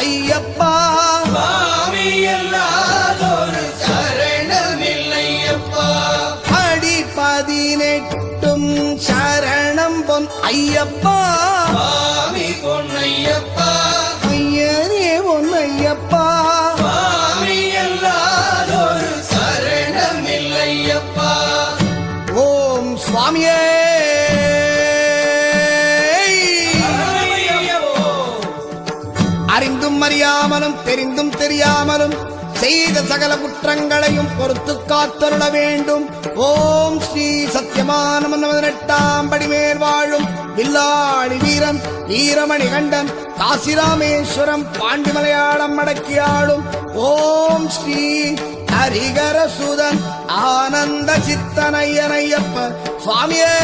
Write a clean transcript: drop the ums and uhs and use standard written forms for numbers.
ஐயப்பா சுவாமி எல்லாதொரு சரணமில்லையப்பா. அடி 18 சரணம் பொன் ஐயப்பா சுவாமி பொன்னையப்பா. ஐயனே பொன்னையப்பா சுவாமி எல்லாதொரு சரணமில்லையப்பா. ஓம் சுவாமியே அறிந்தும் அறியாமலும் தெரிந்தும் தெரியாமலும் செய்த சகல குற்றங்களையும் பொறுத்து காத்தருள வேண்டும். ஓம் ஸ்ரீ சத்தியமான 18ஆம் படிமேல் வாழும் வில்லாளி வீரன் வீரமணி கண்டன் காசிராமேஸ்வரம் பாண்டி மலையாளம் அடக்கியாளும் ஓம் ஸ்ரீ ஹரிகரசுதன் ஆனந்த சித்தனையனையப்ப சுவாமியே.